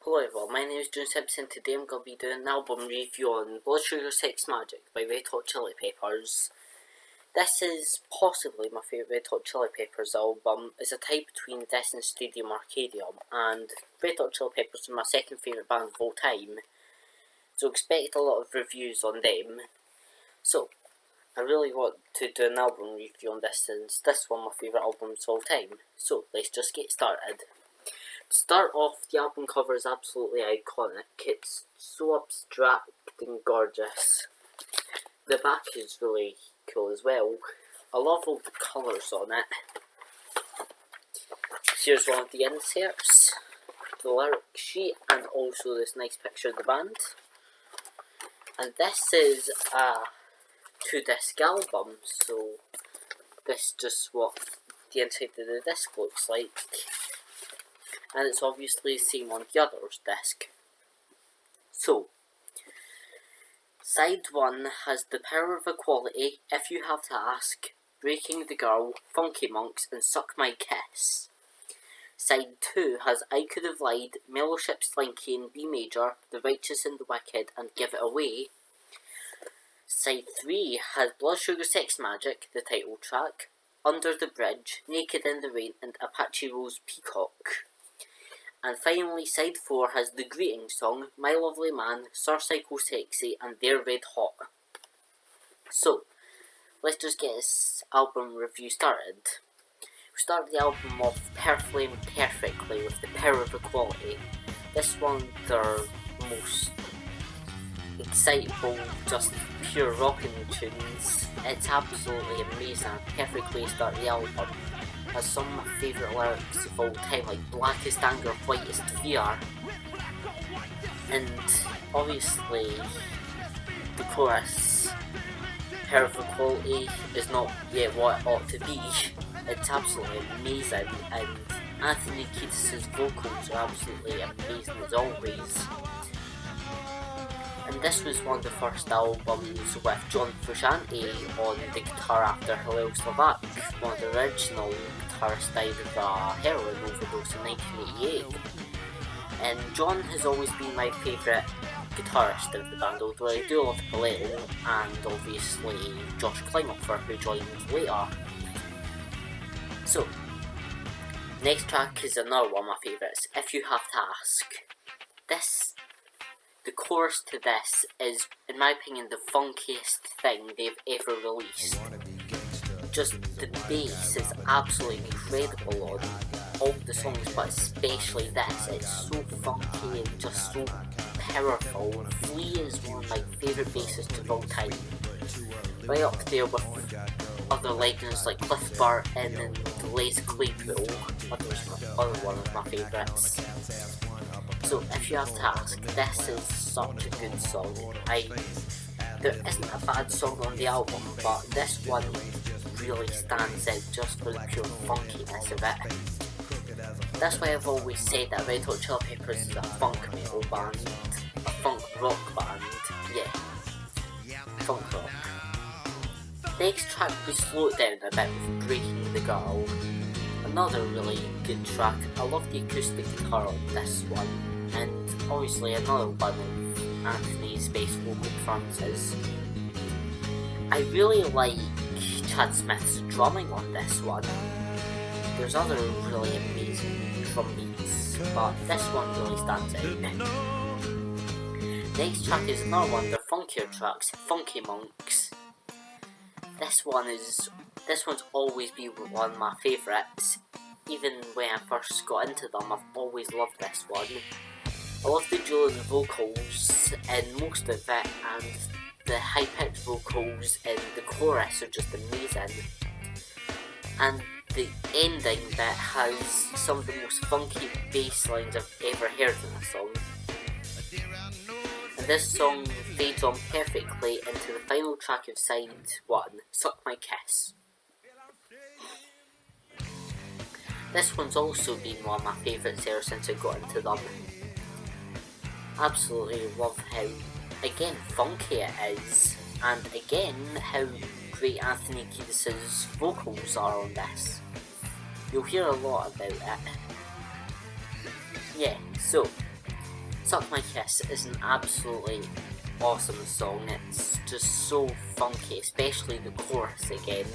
Hello everyone, my name is June Simpson. Today I'm going to be doing an album review on Blood Sugar Sex Magik by Red Hot Chili Peppers. This is possibly my favourite Red Hot Chili Peppers album. It's a tie between this and Stadium Arcadium, and Red Hot Chili Peppers are my second favourite band of all time, so expect a lot of reviews on them. So, I really want to do an album review on this since this is one of my favourite albums of all time. So, let's just get started. To start off, the album cover is absolutely iconic. It's so abstract and gorgeous. The back is really cool as well. I love all the colours on it. Here's one of the inserts, the lyric sheet, and also this nice picture of the band. And this is a 2-disc album, so this is just what the inside of the disc looks like. And it's obviously the same on the other disc. So, side 1 has The Power of Equality, If You Have to Ask, Breaking the Girl, Funky Monks, and Suck My Kiss. Side 2 has I Could Have Lied, Mellowship Slinky in B major, The Righteous and the Wicked, and Give It Away. Side 3 has Blood Sugar Sex Magik, the title track, Under the Bridge, Naked in the Rain, and Apache Rose Peacock. And finally, side 4 has the greeting song, My Lovely Man, Sir Psycho Sexy, and They're Red Hot. So, let's just get this album review started. We start the album off perfectly with The Power of Equality. This one, their most excitable, just pure rocking tunes. It's absolutely amazing, perfect way to start the album. Has some of my favourite lyrics of all time, like Blackest Anger, Whitest Fear. And obviously, the chorus, Power of Equality, is not yet what it ought to be. It's absolutely amazing, and Anthony Kiedis' vocals are absolutely amazing as always. And this was one of the first albums with John Frusciante on the guitar after Hillel Slovak, one of the original guitarists died of a heroin overdose in 1988. And John has always been my favourite guitarist of the band, although I do love Hillel and obviously Josh Klinghoffer, who joined later. So, next track is another one of my favourites, If You Have to Ask. The chorus to this is, in my opinion, the funkiest thing they've ever released. Just the bass is absolutely incredible on all the songs, but especially this. It's so funky and just so powerful. Flea is one of my favourite bassists of all time. Right up there with other legends like Cliff Burton and Les Claypool, another one of my favourites. So, If You Have to Ask, this is such a good song. There isn't a bad song on the album, but this one really stands out just for the pure funkiness of it. That's why I've always said that Red Hot Chili Peppers is a funk metal band, a funk rock band, funk rock. Next track we slow it down a bit with Breaking the Girl. Another really good track. I love the acoustic guitar on this one, and obviously another one of Anthony's bass vocal performances. I really like Chad Smith's drumming on this one. There's other really amazing drum beats, but this one really stands out. Next track is another one of their funkier tracks, Funky Monks. This one's always been one of my favourites. Even when I first got into them, I've always loved this one. I love the dual vocals in most of it, and the high-pitched vocals in the chorus are just amazing. And the ending bit has some of the most funky bass lines I've ever heard in a song. And this song fades on perfectly into the final track of side 1, Suck My Kiss. This one's also been one of my favourites ever since I got into them. Absolutely love how, again, funky it is, and again, how great Anthony Kiedis' vocals are on this. You'll hear a lot about it. Yeah, so, Suck My Kiss is an absolutely awesome song. It's just so funky, especially the chorus again.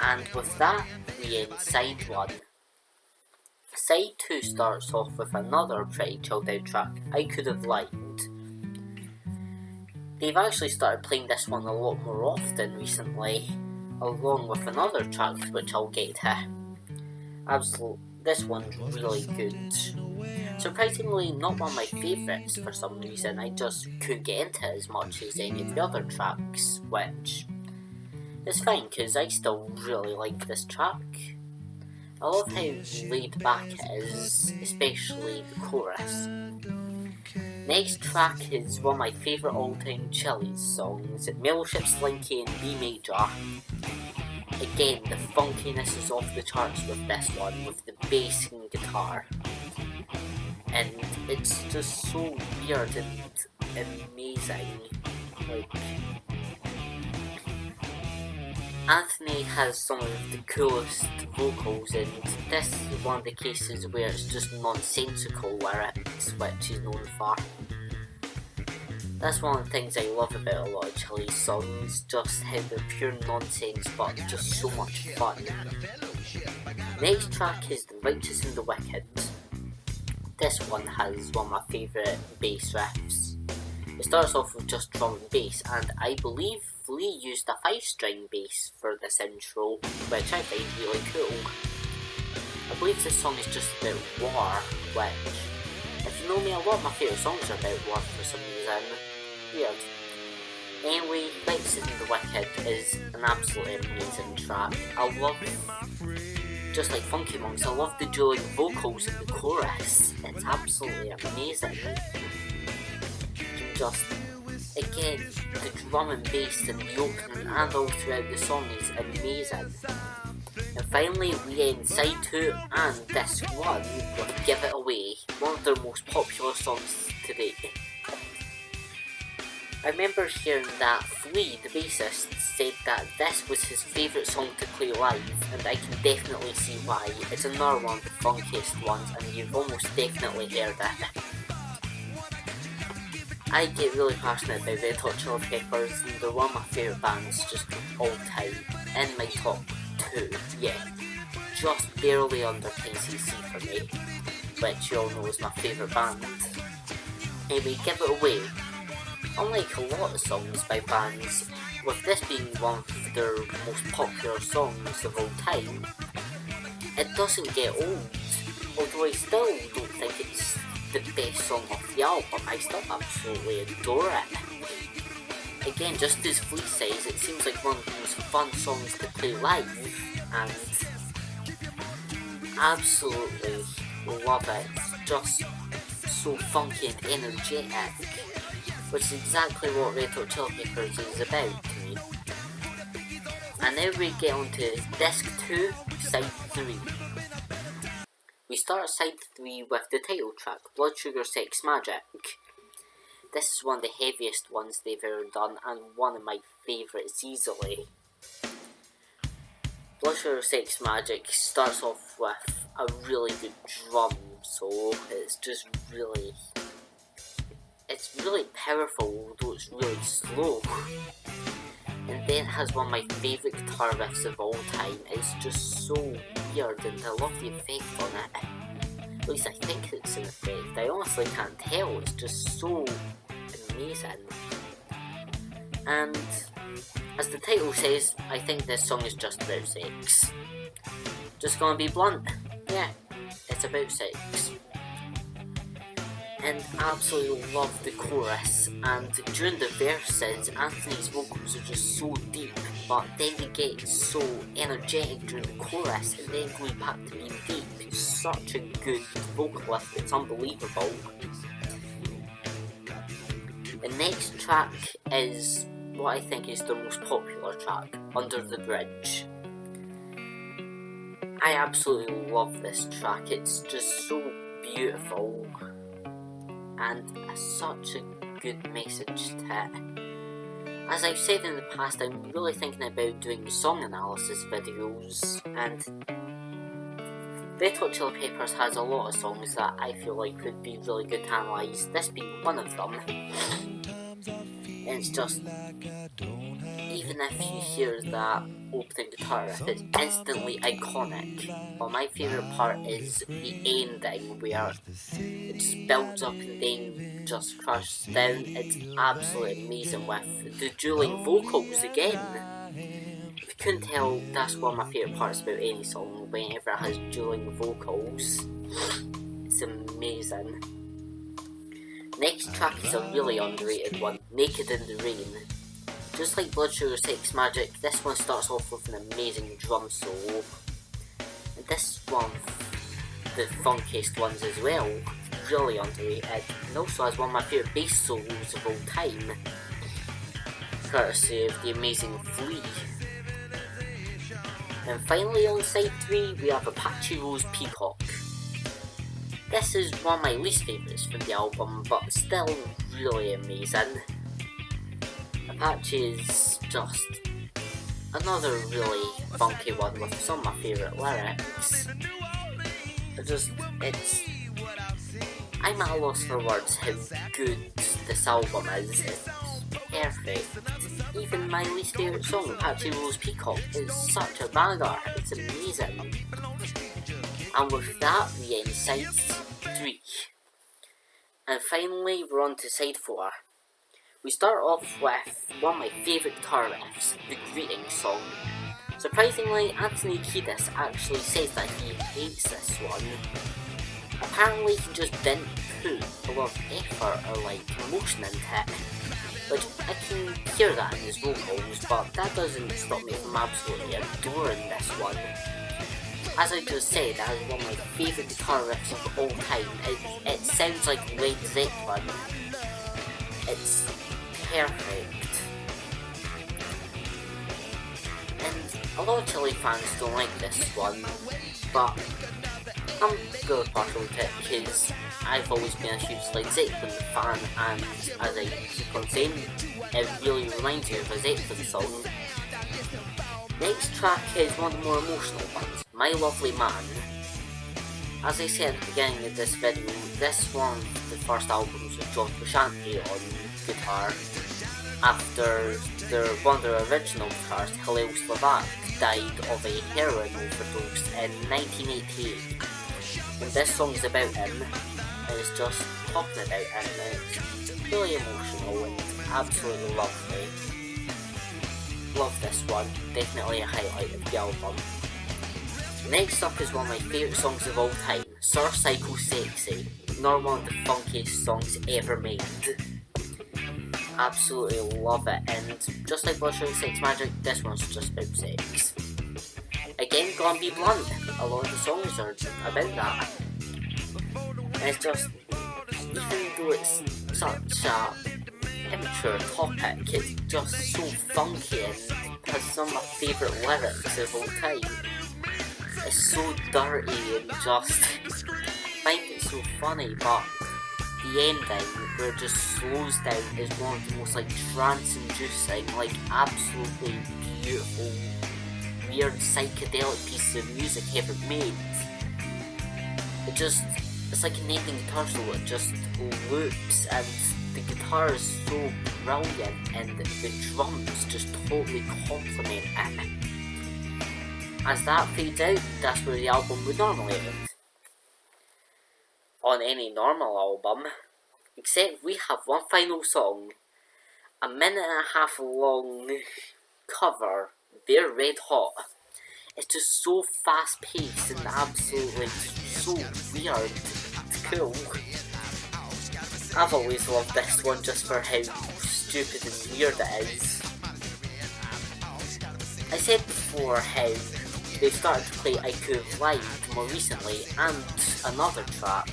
And with that, we end side 1. Side 2 starts off with another pretty chilled out track I could have liked. They've actually started playing this one a lot more often recently, along with another track which I'll get to. This one's really good. Surprisingly not one of my favourites for some reason. I just couldn't get into it as much as any of the other tracks, which is fine because I still really like this track. I love how laid back it is, especially the chorus. Next track is one of my favourite all-time Chili's songs, Mothership Slinky in B major. Again, the funkiness is off the charts with this one, with the bass and guitar. And it's just so weird and amazing. Like, Anthony has some of the coolest vocals, and this is one of the cases where it's just nonsensical lyrics, which he's known for. That's one of the things I love about a lot of Chili's songs, just how they're pure nonsense but just so much fun. Next track is The Righteous and the Wicked. This one has one of my favourite bass riffs. It starts off with just drum and bass, and I believe Flea used a 5-string bass for this intro, which I find really cool. I believe this song is just about war, which, if you know me, a lot of my favourite songs are about war for some reason. Weird. Anyway, Righteous and the Wicked is an absolutely amazing track. I love, just like Funky Monks, I love the dueling vocals in the chorus. It's absolutely amazing. Just, again, the drum and bass in the opening and all throughout the song is amazing. And finally, we end side 2 and disc 1 with Give It Away, one of their most popular songs to date. I remember hearing that Flea, the bassist, said that this was his favourite song to play live, and I can definitely see why. It's another one of the funkiest ones, and you've almost definitely heard it. I get really passionate about Red Hot Chili Peppers, and they're one of my favourite bands just all time. In my top 2, yeah. Just barely under 10cc for me, which you all know is my favourite band. Anyway, Give It Away. Unlike a lot of songs by bands, with this being one of their most popular songs of all time, it doesn't get old. Although I still don't think it's the best song off the album, I still absolutely adore it. Again, just as Flea says, it seems like one of the most fun songs to play live, and absolutely love it. It's just so funky and energetic, which is exactly what Red Hot Chili Peppers is about to me. And now we get on to disc 2, side 3. We start side 3 with the title track, Blood Sugar Sex Magik. This is one of the heaviest ones they've ever done, and one of my favourites easily. Blood Sugar Sex Magik starts off with a really good drum solo. It's really powerful, although it's really slow. And then it has one of my favourite guitar riffs of all time. It's just so weird, and I love the effect on it. At least I think it's an effect. I honestly can't tell. It's just so amazing. And as the title says, I think this song is just about sex. Just gonna be blunt. Yeah, it's about sex. And absolutely love the chorus, and during the verses, Anthony's vocals are just so deep, but then they get so energetic during the chorus, and then going back to being deep. It's such a good vocal lift, it's unbelievable. The next track is what I think is the most popular track, Under the Bridge. I absolutely love this track, it's just so beautiful. And such a good message to it. As I've said in the past, I'm really thinking about doing song analysis videos, and Red Hot Chili Peppers has a lot of songs that I feel like would be really good to analyse, this being one of them. And it's just, even if you hear that opening guitar riff, it's instantly iconic. But my favourite part is the ending, where it just builds up and then just crashes down. It's absolutely amazing with the dueling vocals again. If you couldn't tell, that's one of my favourite parts about any song, whenever it has dueling vocals. It's amazing. Next track is a really underrated one, Naked in the Rain. Just like Blood Sugar Sex Magik, this one starts off with an amazing drum solo. And this one, the funkiest ones as well, really underrated, and also has one of my favourite bass solos of all time, courtesy of the amazing Flea. And finally on side 3 we have Apache Rose Peacock. This is one of my least favourites from the album, but still really amazing. Apache is just another really funky one with some of my favourite lyrics. I'm at a loss for words how good this album is. It's perfect. Even my least favourite song, Apache Rose Peacock, is such a banger. It's amazing. And with that, we end side 3. And finally, we're on to side 4. We start off with one of my favourite guitar riffs, the Greeting song. Surprisingly, Anthony Kiedis actually says that he hates this one. Apparently he just didn't put a lot of effort or emotion into it, which I can hear that in his vocals, but that doesn't stop me from absolutely adoring this one. As I just said, that is one of my favourite guitar riffs of all time. It sounds like Led Zeppelin. It's perfect. And a lot of Chili fans don't like this one, but I'm really partial to it because I've always been a huge Led Zeppelin fan, and as I keep on saying, it really reminds you of a Zeppelin song. Next track is one of the more emotional ones, My Lovely Man. As I said at the beginning of this video, this one of the first albums with John Frusciante on guitar, after one of their original guitarists, Hillel Slovak, died of a heroin overdose in 1988. And this song is about him, and it's just talking about him, and it's really emotional and absolutely lovely. Love this one, definitely a highlight of the album. Next up is one of my favourite songs of all time, Sir Psycho Sexy, another one of the funkiest songs ever made. Absolutely love it, and just like Blood Sugar Sex Magik, this one's just about sex. Again, gonna be blunt, a lot of the songs are about that. And it's just, even though it's such a immature topic, it's just so funky and has some of my favourite lyrics of all time. It's so dirty and just, I find it so funny, but the ending, where it just slows down, is one of the most trance-inducing, absolutely beautiful, weird psychedelic pieces of music ever made. It's like an ending guitar solo, it just loops, and the guitar is so brilliant, and the drums just totally complement it. As that fades out, that's where the album would normally end. On any normal album, except we have one final song, a minute and a half long cover, They're Red Hot. It's just so fast paced and absolutely so weird, it's cool. I've always loved this one just for how stupid and weird it is. I said before how they started to play I Could Have Lied more recently, and another track.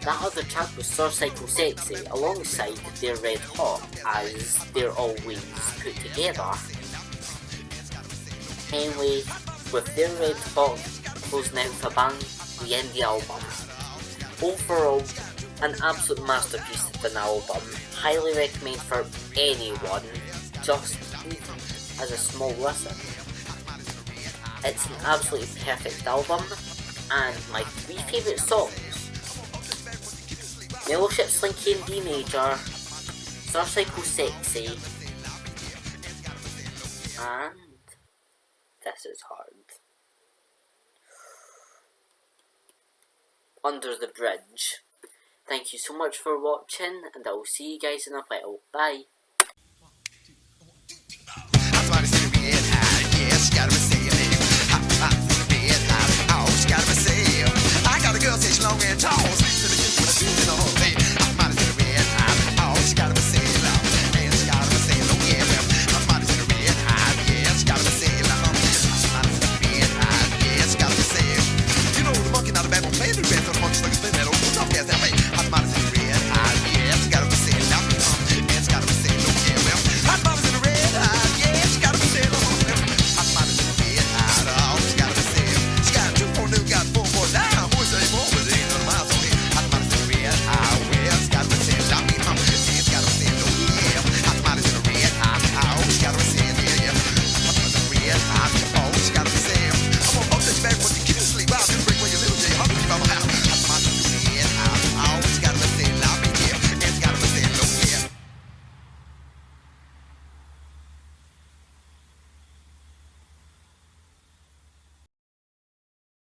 That other track was Sir Psycho Sexy alongside They're Red Hot, as they're always put together. Anyway, with They're Red Hot closing out with a bang, we end the album. Overall, an absolute masterpiece of an album. Highly recommend for anyone, just even as a small listen. It's an absolutely perfect album, And my 3 favourite songs: Fellowship Slinky in D major, Star Cycle Sexy, and This Is Hard. Under the Bridge. Thank you so much for watching, and I will see you guys in a while. Bye. I got a girl, say she's long and tall.